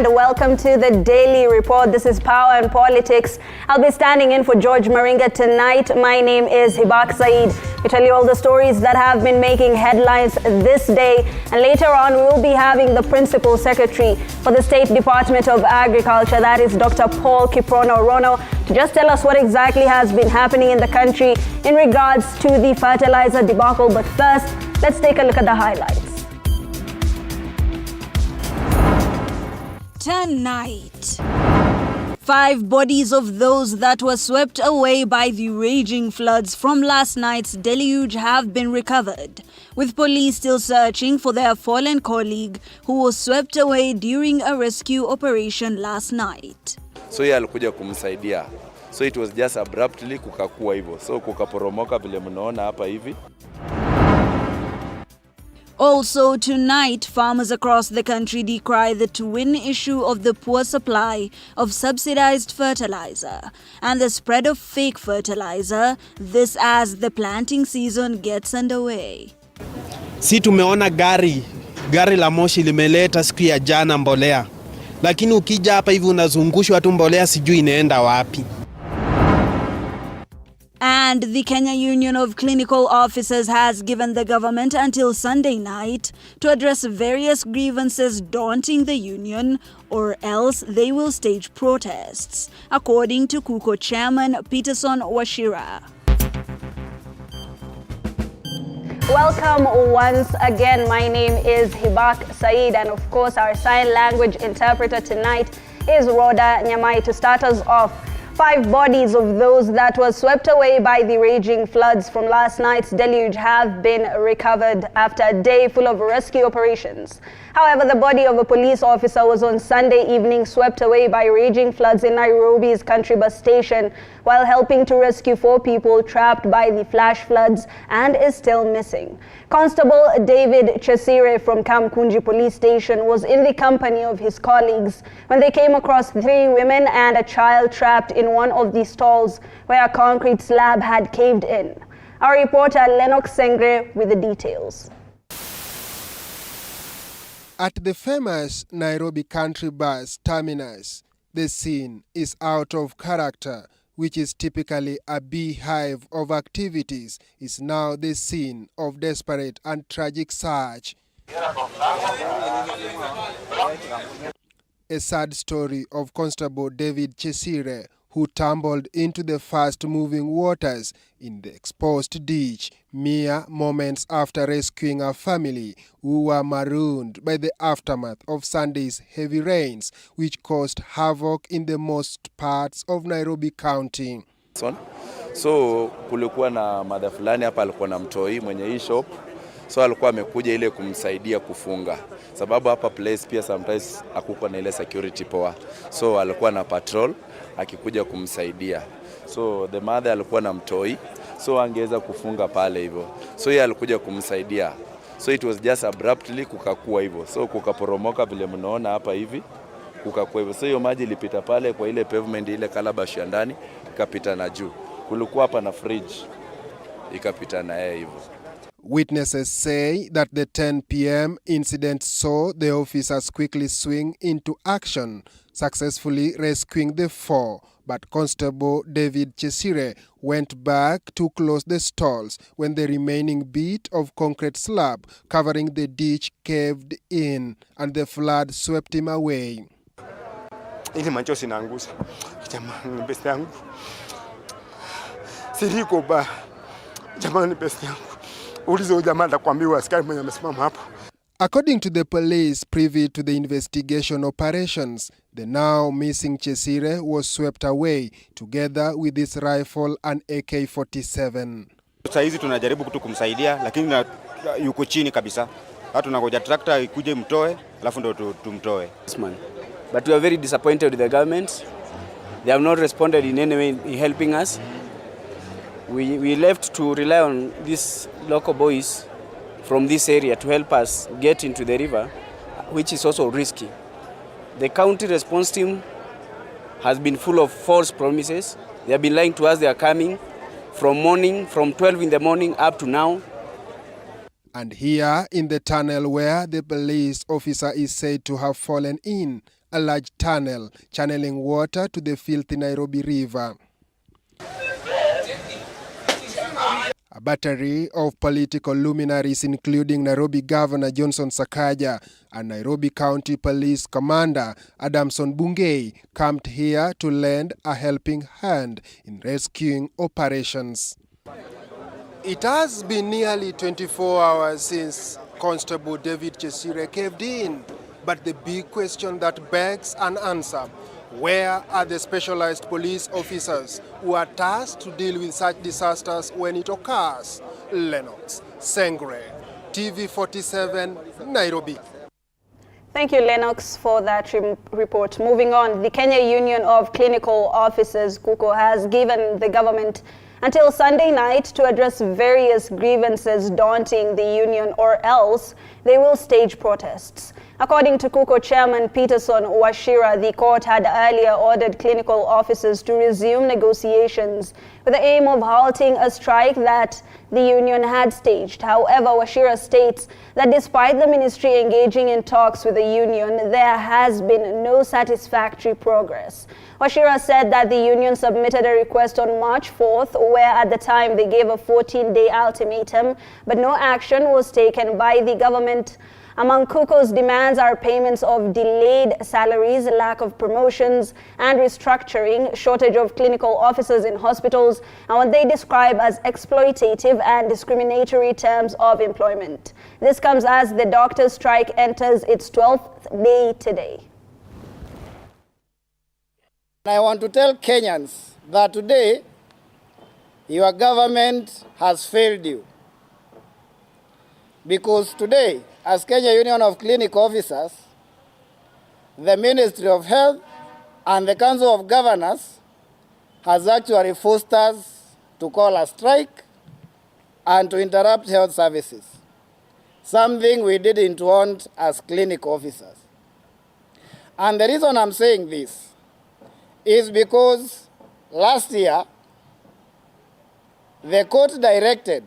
and welcome to the Daily Report. This is Power and Politics. I'll be standing in for George Maringa tonight. My name is Hibak Saeed. We tell you all the stories that have been making headlines this day. And later on, we'll be having the Principal Secretary for the State Department of Agriculture, that is Dr. Paul Kiprono Rono, to just tell us what exactly has been happening in the country in regards to the fertilizer debacle. But first, let's take a look at the highlights. Tonight, 5 bodies of those that were swept away by the raging floods from last night's deluge have been recovered, with police still searching for their fallen colleague who was swept away during a rescue operation last night. So yeye alikuja kumsaidia. So it was just abruptly kukakuwa hivyo. So kukaporomoka vile mnaona hapa hivi. Also tonight, farmers across the country decry the twin issue of the poor supply of subsidized fertilizer and the spread of fake fertilizer, this as the planting season gets underway. Si tumeona gari la moshi limeleta siku ya jana mbolea. Lakini ukija hapa hivi unazungushwa tu mbolea sijui inaenda wapi. And the Kenya Union of Clinical Officers has given the government until Sunday night to address various grievances daunting the union, or else they will stage protests, according to KUKO chairman Peterson Washira. Welcome once again. My name is Hibak Saeed, and of course our sign language interpreter tonight is Rhoda Nyamai. To start us off, 5 bodies of those that were swept away by the raging floods from last night's deluge have been recovered after a day full of rescue operations. However, the body of a police officer was on Sunday evening swept away by raging floods in Nairobi's country bus station while helping to rescue 4 people trapped by the flash floods and is still missing. Constable David Chesire from Kamkunji police station was in the company of his colleagues when they came across 3 women and a child trapped in one of the stalls where a concrete slab had caved in. Our reporter Lennox Sengre with the details. At the famous Nairobi country bus terminus, the scene is out of character, which is typically a beehive of activities, is now the scene of desperate and tragic search. A sad story of Constable David Chesire, who tumbled into the fast-moving waters in the exposed ditch mere moments after rescuing a family who were marooned by the aftermath of Sunday's heavy rains, which caused havoc in the most parts of Nairobi County. So kulikuwa na mada fulani hapa alikuwa na mtoi mwenye hii shop. So alikuwa amekuja ile kumsaidia kufunga. Sababu hapa place pia sometimes hakukuwa na ile security power. So alikuwa na patrol akikuja kumsaidia. So the mother alikuwa na mtoi, so angeweza kufunga pale hivyo. So yeye alikuja kumsaidia. So it was just abruptly kukakuwa hivyo. So kukaporomoka vile mnaona hapa hivi, kukakuwa hivyo. So hiyo maji ilipita pale kwa ile pavement ile calabash ya ndani, ikapita na juu. Kulikuwa hapa na fridge, ikapita na yeye hivyo. Witnesses say that the 10 p.m. incident saw the officers quickly swing into action, successfully rescuing the 4, but Constable David Chesire went back to close the stalls when the remaining bit of concrete slab covering the ditch caved in and the flood swept him away. Ile machozi naangusa. Jamani besti yangu. Siriko ba. Jamani besti yangu. According to the police privy to the investigation operations, the now missing Chesire was swept away together with his rifle and AK-47. Sasa hizi tunajaribu kumsaidia lakini yuko chini kabisa. Hata tunangoja tractor ikuje mtoe alafu ndo tumtoe. But we are very disappointed with the government. They have not responded in any way in helping us. We left to rely on these local boys from this area to help us get into the river, which is also risky. The county response team has been full of false promises. They have been lying to us they are coming from 12 in the morning up to now. And here in the tunnel where the police officer is said to have fallen in, a large tunnel channeling water to the filthy Nairobi River. A battery of political luminaries, including Nairobi Governor Johnson Sakaja and Nairobi County Police Commander Adamson Bungei, camped here to lend a helping hand in rescuing operations. It has been nearly 24 hours since Constable David Chesire caved in, but the big question that begs an answer: where are the specialized police officers who are tasked to deal with such disasters when it occurs? Lennox Sengre, TV47, Nairobi. Thank you, Lennox, for that report. Moving on, the Kenya Union of Clinical Officers, KUCO, has given the government until Sunday night to address various grievances daunting the union, or else they will stage protests. According to KUCO Chairman Peterson Washira, the court had earlier ordered clinical officers to resume negotiations with the aim of halting a strike that the union had staged. However, Washira states that despite the ministry engaging in talks with the union, there has been no satisfactory progress. Washira said that the union submitted a request on March 4th, where at the time they gave a 14-day ultimatum, but no action was taken by the government. Among KUCO's demands are payments of delayed salaries, lack of promotions and restructuring, shortage of clinical officers in hospitals, and what they describe as exploitative and discriminatory terms of employment. This comes as the doctors' strike enters its 12th day today. I want to tell Kenyans that today your government has failed you. Because today, as Kenya Union of Clinic Officers, the Ministry of Health and the Council of Governors has actually forced us to call a strike and to interrupt health services, something we didn't want as clinic officers. And the reason I'm saying this is because last year, the court directed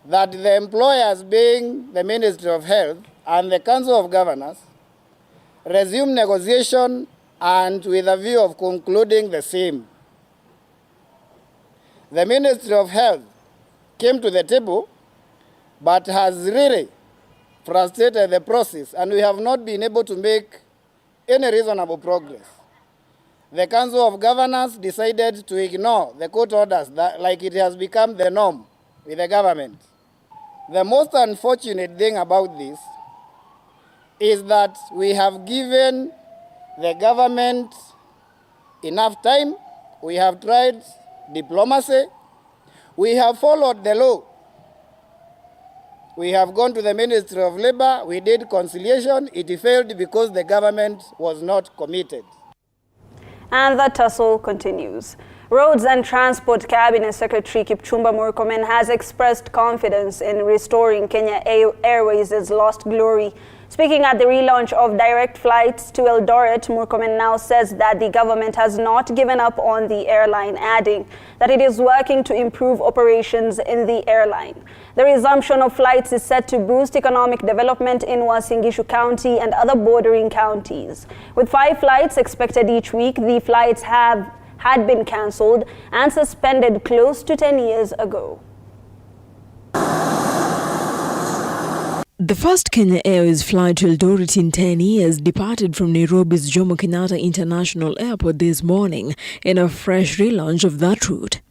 that the employers, being the Ministry of Health and the Council of Governors, resume negotiation and with a view of concluding the same. The Ministry of Health came to the table, but has really frustrated the process, and we have not been able to make any reasonable progress. The Council of Governors decided to ignore the court orders like it has become the norm with the government. The most unfortunate thing about this is that we have given the government enough time. We have tried diplomacy. We have followed the law. We have gone to the Ministry of Labor. We did conciliation. It failed because the government was not committed. And the tussle continues. Roads and Transport Cabinet Secretary Kipchumba Murkomen has expressed confidence in restoring Kenya Airways' lost glory. Speaking at the relaunch of direct flights to Eldoret, Murkomen now says that the government has not given up on the airline, adding that it is working to improve operations in the airline. The resumption of flights is set to boost economic development in Uasin Gishu County and other bordering counties. With 5 flights expected each week, the flights had been cancelled and suspended close to 10 years ago. The first Kenya Airways flight to Eldoret in 10 years departed from Nairobi's Jomo Kenyatta International Airport this morning in a fresh relaunch of that route.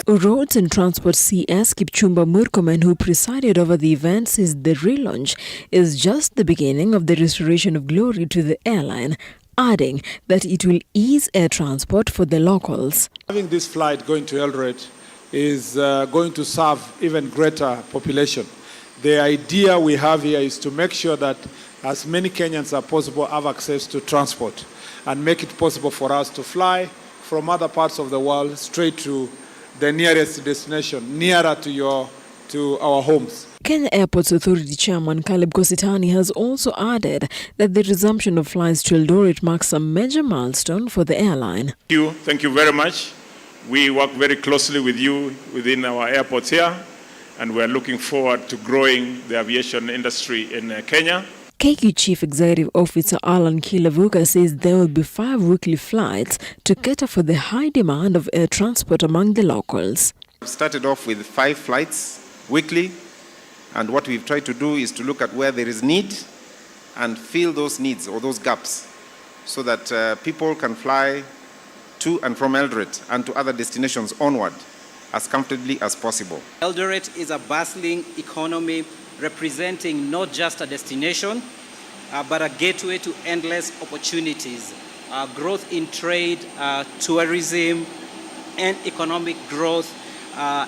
Roads and Transport CS Kipchumba Murkomen, who presided over the event, says the relaunch is just the beginning of the restoration of glory to the airline, adding that it will ease air transport for the locals. Having this flight going to Eldoret is going to serve even greater population. The idea we have here is to make sure that as many Kenyans as possible have access to transport and make it possible for us to fly from other parts of the world straight to the nearest destination, nearer to our homes. Kenya Airports Authority Chairman Caleb Kositani has also added that the resumption of flights to Eldoret marks a major milestone for the airline. Thank you very much. We work very closely with you within our airports here, and we're looking forward to growing the aviation industry in Kenya. KQ Chief Executive Officer Alan Kilavuka says there will be 5 weekly flights to cater for the high demand of air transport among the locals. We've started off with 5 flights weekly, and what we've tried to do is to look at where there is need and fill those needs or those gaps so that people can fly to and from Eldoret and to other destinations onward as comfortably as possible. Eldoret is a bustling economy representing not just a destination, but a gateway to endless opportunities, growth in trade, tourism, and economic growth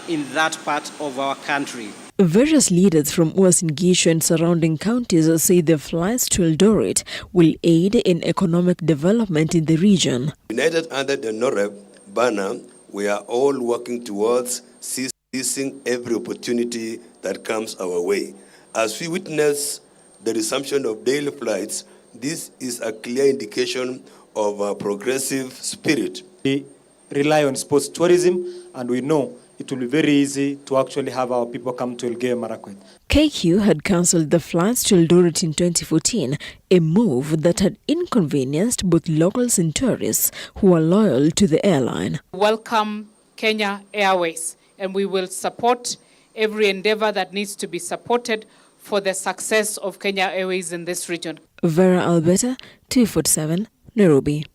in that part of our country. Various leaders from Uasin Gishu and surrounding counties say the flights to Eldoret will aid in economic development in the region. United under the NOREP banner, we are all working towards seizing every opportunity that comes our way. As we witness the resumption of daily flights, this is a clear indication of a progressive spirit. We rely on sports tourism, and we know it will be very easy to actually have our people come to Elgeyo Marakwet. KQ had cancelled the flights to Eldoret in 2014, a move that had inconvenienced both locals and tourists who are loyal to the airline. Welcome Kenya Airways, and we will support every endeavor that needs to be supported for the success of Kenya Airways in this region. Vera Alberta, TV47, Nairobi.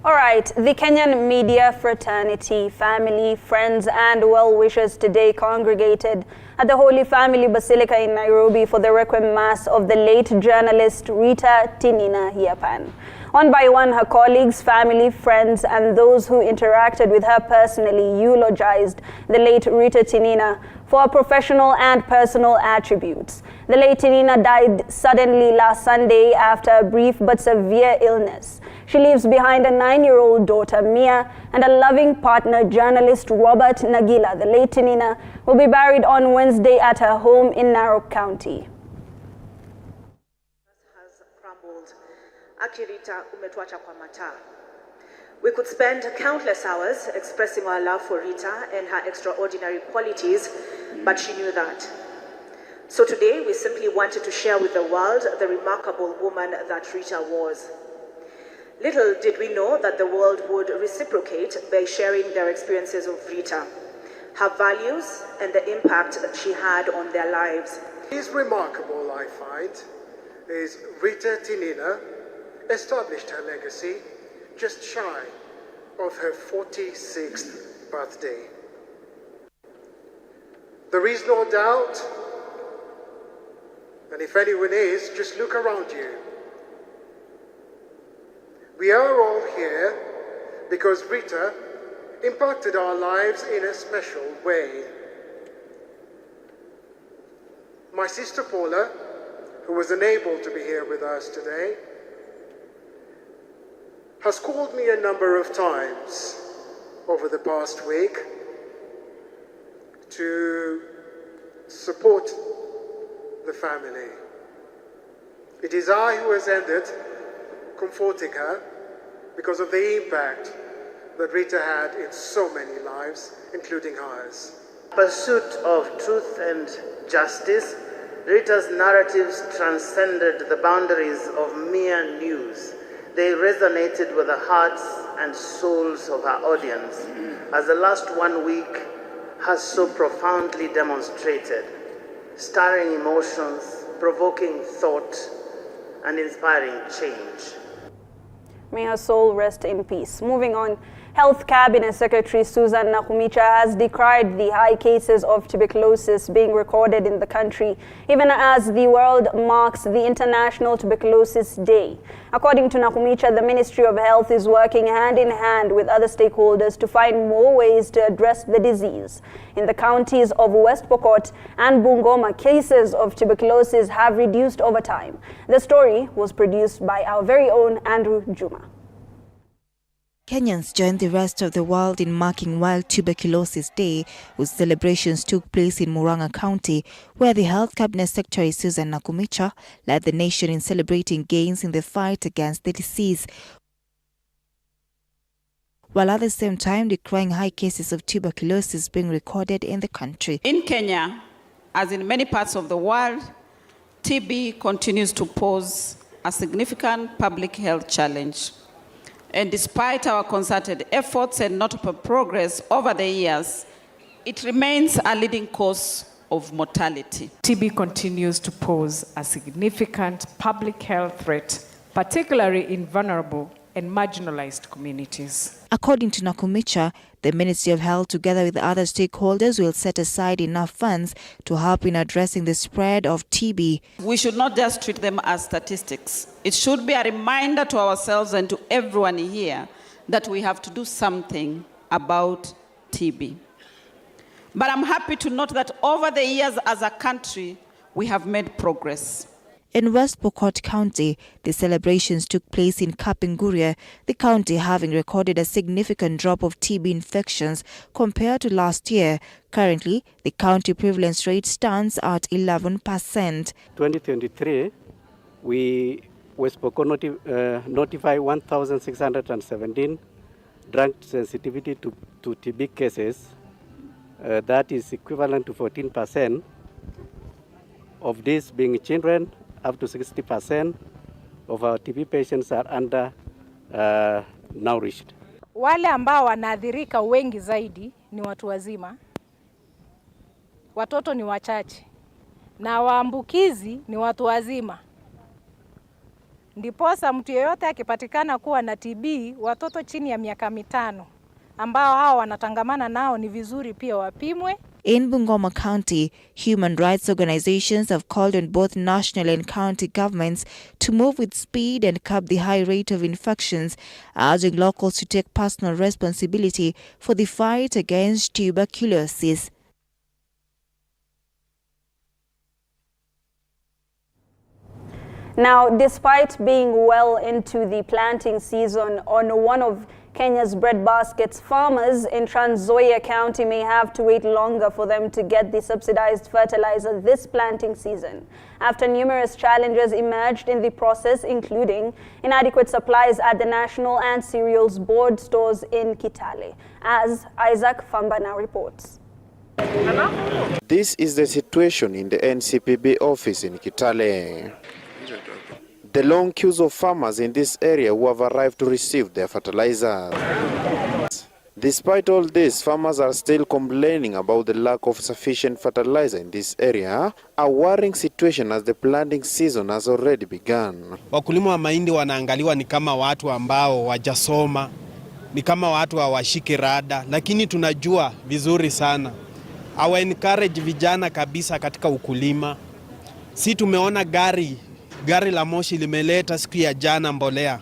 All right, the Kenyan media fraternity, family, friends and well-wishers today congregated at the Holy Family Basilica in Nairobi for the Requiem Mass of the late journalist Rita Tinina Hiapan. One by one, her colleagues, family, friends and those who interacted with her personally eulogized the late Rita Tinina for her professional and personal attributes. The late Tinina died suddenly last Sunday after a brief but severe illness. She leaves behind a 9-year-old daughter, Mia, and a loving partner, journalist Robert Nagila. The late Tinina will be buried on Wednesday at her home in Narok County. Has crumbled. Akirita umetuacha kwa mataa. We could spend countless hours expressing our love for Rita and her extraordinary qualities, but she knew that. So today, we simply wanted to share with the world the remarkable woman that Rita was. Little did we know that the world would reciprocate by sharing their experiences of Rita, her values, and the impact that she had on their lives. What is remarkable, I find, is Rita Tinina established her legacy just shy of her 46th birthday. There is no doubt, and if anyone is, just look around you. We are all here because Rita impacted our lives in a special way. My sister Paula, who was unable to be here with us today, has called me a number of times over the past week to support the family. It is I who has ended comforting her because of the impact that Rita had in so many lives, including hers. Pursuit of truth and justice, Rita's narratives transcended the boundaries of mere news. They resonated with the hearts and souls of her audience, as the last 1 week has so profoundly demonstrated, stirring emotions, provoking thought, and inspiring change. May her soul rest in peace. Moving on, Health Cabinet Secretary Susan Nakhumicha has decried the high cases of tuberculosis being recorded in the country, even as the world marks the International Tuberculosis Day. According to Nakhumicha, the Ministry of Health is working hand in hand with other stakeholders to find more ways to address the disease. In the counties of West Pokot and Bungoma, cases of tuberculosis have reduced over time. The story was produced by our very own Andrew Juma. Kenyans joined the rest of the world in marking World Tuberculosis Day, whose celebrations took place in Murang'a County, where the Health Cabinet Secretary Susan Nakhumicha led the nation in celebrating gains in the fight against the disease, while at the same time decrying high cases of tuberculosis being recorded in the country. In Kenya, as in many parts of the world, TB continues to pose a significant public health challenge. And despite our concerted efforts and notable progress over the years, it remains a leading cause of mortality. TB continues to pose a significant public health threat, particularly in vulnerable and marginalized communities. According to Nakumicha, the Ministry of Health, together with other stakeholders, will set aside enough funds to help in addressing the spread of TB. We should not just treat them as statistics. It should be a reminder to ourselves and to everyone here that we have to do something about TB. But I'm happy to note that over the years as a country, we have made progress. In West Pokot County, the celebrations took place in Kapinguria, the county having recorded a significant drop of TB infections compared to last year. Currently, the county prevalence rate stands at 11%. 2023, West Pokot notified 1,617 drug sensitivity to TB cases. That is equivalent to 14%. Of these being children, up to 60% of our TB patients are undernourished. Wale ambao wanaathirika wengi zaidi ni watu wazima. Watoto ni wachache. Na waambukizi ni watu wazima. Ndiposa mtu yeyote akipatikana kuwa na TB, watoto chini ya miaka 5 ambao hao wanatangamana nao ni vizuri pia wapimwe. In Bungoma County, human rights organizations have called on both national and county governments to move with speed and curb the high rate of infections, urging locals to take personal responsibility for the fight against tuberculosis. Now, despite being well into the planting season on one of Kenya's breadbaskets, farmers in Trans Nzoia County may have to wait longer for them to get the subsidized fertilizer this planting season, after numerous challenges emerged in the process, including inadequate supplies at the National and Cereals Board stores in Kitale, as Isaac Fambana reports. This is the situation in the NCPB office in Kitale. The long queues of farmers in this area who have arrived to receive their fertilizers. Despite all this, farmers are still complaining about the lack of sufficient fertilizer in this area, a worrying situation as the planting season has already begun. Wakulima wa mahindi wanaangaliwa ni kama watu ambao wajasoma, ni kama watu hawashiki rada, lakini tunajua vizuri sana. Awa encourage vijana kabisa katika ukulima. Si tumeona gari la moshi limeleta siku ya jana mbolea.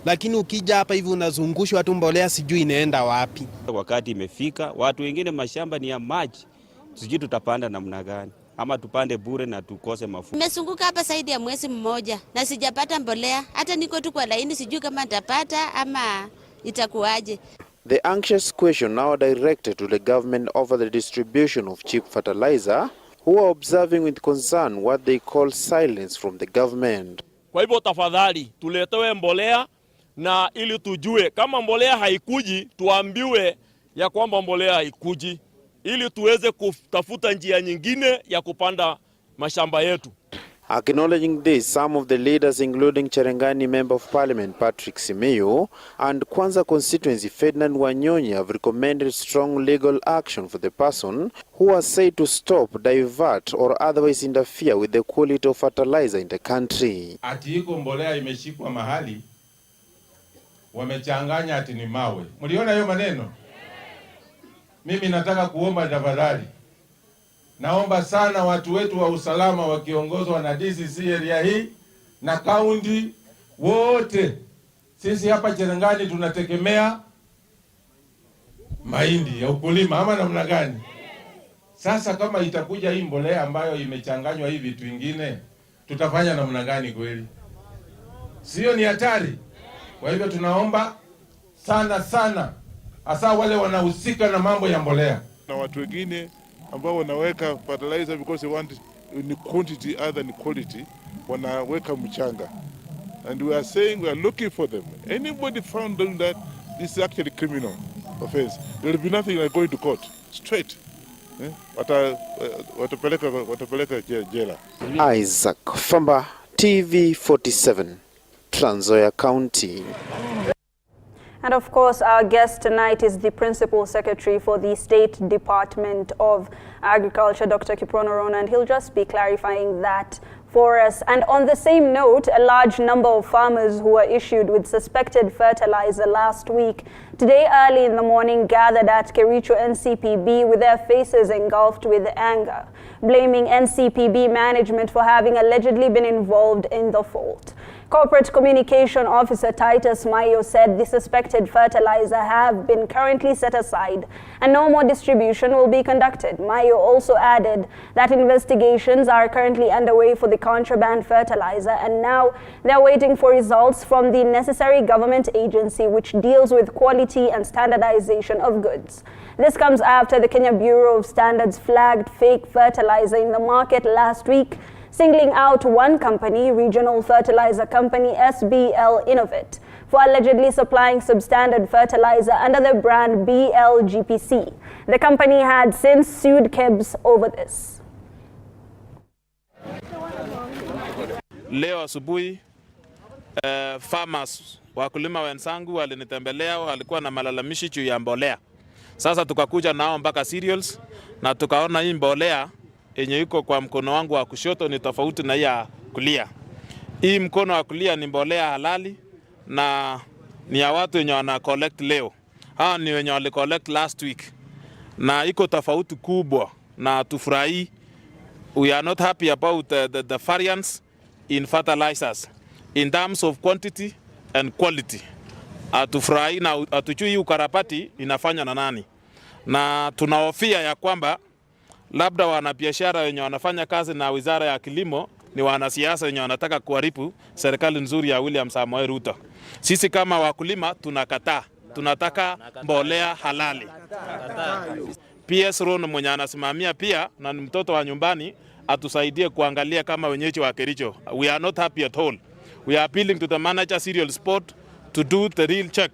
Lakini ukija hapa hivi unazungushwa tu mbolea sijui inaenda wapi. Wakati imefika, watu wengine mashamba ni ya maji. Sijui tutapanda namna gani. Ama tupande bure na tukose mafuta. Nimesunguka hapa zaidi ya mwezi mmoja na sijapata mbolea. Hata niko tu kwa laini sijui kama nitapata ama itakuaje. The anxious question now directed to the government over the distribution of cheap fertilizer, who are observing with concern what they call silence from the government. Kwa hivyo tafadhali tuletewe mbolea, na ili tujue kama mbolea haikuji tuambiwe ya kwamba mbolea haikuji, ili tuweze kutafuta njia nyingine ya kupanda mashamba yetu. Acknowledging this, some of the leaders, including Cherengani Member of Parliament Patrick Simiyu and Kwanza constituency Ferdinand Wanyonyi, have recommended strong legal action for the person who are said to stop, divert or otherwise interfere with the quality of fertilizer in the country. Ati iko mbolea imeshikwa mahali, wamechanganya ati ni mawe. Mliona hiyo maneno? Mimi nataka kuomba tafadhali. Naomba sana watu wetu wa usalama wakiongozwa na DCC area hii na county wote. Sisi hapa Cherengani tunategemea mahindi ya ukulima ama namna gani? Sasa kama itakuja hii mbolea ambayo imechanganywa hivi vitu vingine, tutafanya namna gani kweli? Sio ni hatari? Kwa hivyo tunaomba sana hasa wale wanahusika na mambo ya mbolea na watu wengine ambao wanaweka fertilizer because they want in quantity other than quality, wanaweka mchanga. And we are saying we are looking for them. Anybody found doing that, this is actually criminal offense. There will be nothing like going to court. Straight. watapeleka jela. Isaac Famba, TV47, Trans Nzoia County. And of course, our guest tonight is the Principal Secretary for the State Department of Agriculture, Dr. Kiprono Rona, and he'll just be clarifying that for us. And on the same note, a large number of farmers who were issued with suspected fertilizer last week, today early in the morning gathered at Kericho NCPB with their faces engulfed with anger, blaming NCPB management for having allegedly been involved in the fault. Corporate Communication Officer Titus Mayo said the suspected fertilizer have been currently set aside and no more distribution will be conducted. Mayo also added that investigations are currently underway for the contraband fertilizer and now they're waiting for results from the necessary government agency which deals with quality and standardization of goods. This comes after the Kenya Bureau of Standards flagged fake fertilizer in the market last week, singling out one company, regional fertilizer company SBL Innovate, for allegedly supplying substandard fertilizer under the brand BLGPC. The company had since sued KEBS over this. Leo asubuhi farmers wakulima wenzangu walinitembelea, walikuwa na malalamishi juu ya mbolea. Sasa tukakuja nao mpaka cereals na tukaona hii mbolea yenye iko kwa mkono wangu wa kushoto ni tofauti na ya kulia. Hii mkono wa kulia ni mbolea halali na ni ya watu wenye wana collect leo. Hawa ni wenye wali collect last week. Na iko tofauti kubwa na tufurahi. We are not happy about the variance in fertilizers in terms of quantity and quality. Atufurahi na atujui ukarabati inafanya na nani. Na tunahofia ya kwamba labda wanabiashara wenye wanafanya kazi na Wizara ya Kilimo ni wanasiasa wenye wanataka kuharibu serikali nzuri ya William Samoei Ruto. Sisi kama wakulima tunakataa. Tunataka mbolea halali. PS Rono mwenye anasimamia pia na ni mtoto wa nyumbani atusaidie kuangalia kama wenyeji wa Kericho. We are not happy at all. We are appealing to the manager Cereal Sport to do the real check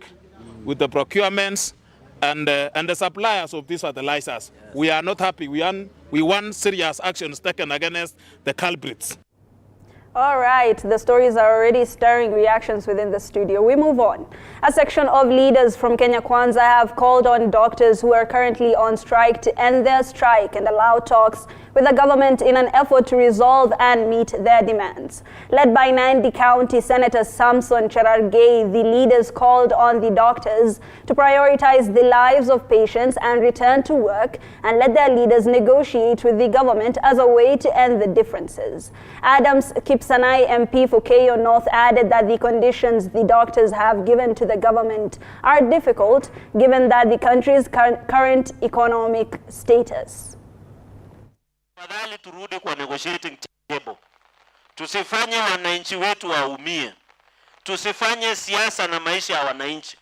with the procurements and the suppliers of these fertilizers. We are not happy. We want serious actions taken against the culprits. All right, the stories are already stirring reactions within the studio. We move on. A section of leaders from Kenya Kwanza have called on doctors who are currently on strike to end their strike and allow talks with the government in an effort to resolve and meet their demands. Led by Nandi County Senator Samson Cherargei, the leaders called on the doctors to prioritize the lives of patients and return to work and let their leaders negotiate with the government as a way to end the differences. Adams Kipsanai MP for Keyo North added that the conditions the doctors have given to the government are difficult given that the country's current economic status. Tafadhali turudi kwa negotiating table. Tusifanye wananchi wetu waumie. Tusifanye siasa na maisha ya wananchi.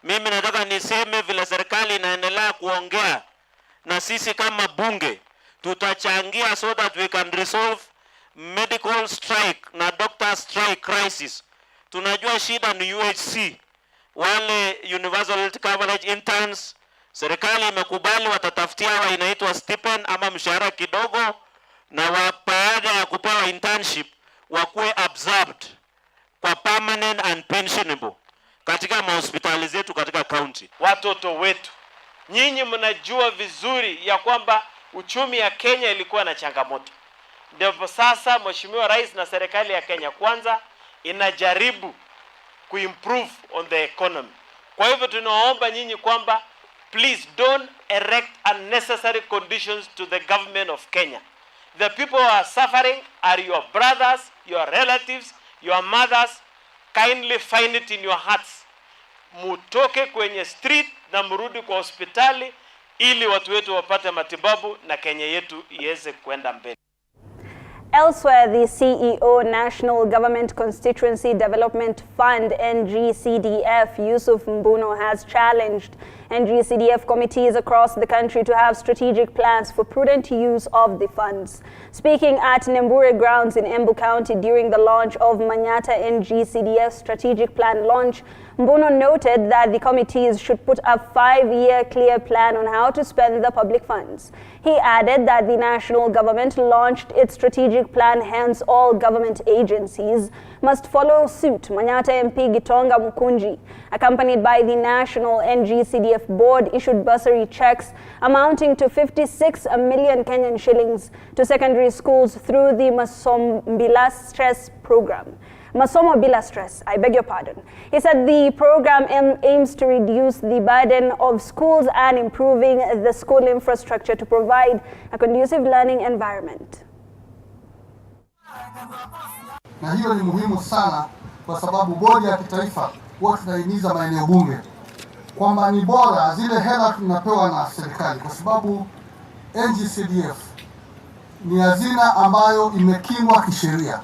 Mimi nataka niseme vile serikali inaendelea kuongea na sisi kama bunge tutachangia so that we can resolve medical strike na doctor strike crisis. Tunajua shida ni UHC, wale universal health coverage interns. Serikali imekubali watatafutia wa inaitwa stipend ama mshahara kidogo na baada ya kupewa internship wakuwe absorbed kwa permanent and pensionable katika mahospitali zetu katika county. Watoto wetu, nyinyi mnajua vizuri ya kwamba uchumi ya Kenya ilikuwa na changamoto. Ndio sasa Mheshimiwa Rais na serikali ya Kenya Kwanza inajaribu kuimprove on the economy. Kwa hivyo tunaomba nyinyi kwamba please don't erect unnecessary conditions to the government of Kenya. The people who are suffering are your brothers, your relatives, your mothers. Kindly find it in your hearts. Mutoke kwenye street na mrudi kwa hospitali ili watu wetu wapate matibabu na Kenya yetu iweze kwenda mbele. Elsewhere, the CEO, National Government Constituency Development Fund, NGCDF, Yusuf Mbuno, has challenged NGCDF committees across the country to have strategic plans for prudent use of the funds. Speaking at Nembure grounds in Embu County during the launch of Manyata NGCDF strategic plan launch, Mbuno noted that the committees should put a 5-year clear plan on how to spend the public funds. He added that the national government launched its strategic plan, hence all government agencies must follow suit. Manyata MP Gitonga Mukunji, accompanied by the national NGCDF board, issued bursary checks amounting to 56 million Kenyan shillings to secondary schools through the Masomo Bila Stress program. Masomo Bila Stress, I beg your pardon. He said the program aims to reduce the burden of schools and improving the school infrastructure to provide a conducive learning environment. Na hiyo ni muhimu sana kwa sababu bodi ya kitaifa huwa tunahimiza maeneo bunge kwamba ni bora zile hela tunapewa na serikali, kwa sababu NGCDF ni hazina ambayo imekingwa kisheria.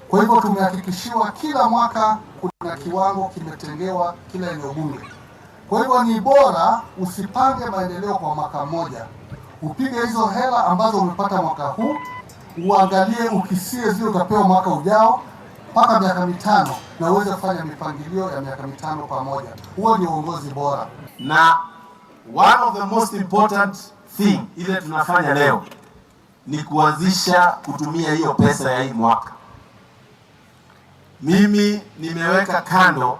Kwa hivyo tumehakikishiwa kila mwaka kuna kiwango kimetengewa kila eneo bunge. Kwa hivyo ni bora usipange maendeleo kwa mwaka mmoja, upige hizo hela ambazo umepata mwaka huu, uangalie ukisie zile utapewa mwaka ujao mpaka miaka 5 na uweze kufanya mipangilio ya miaka 5 pamoja. Huo ni uongozi bora. Na one of the most important thing ile tunafanya leo ni kuanzisha kutumia hiyo pesa ya hii mwaka. Mimi nimeweka kando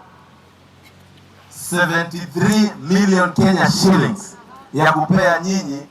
73 million Kenya shillings ya kupea nyinyi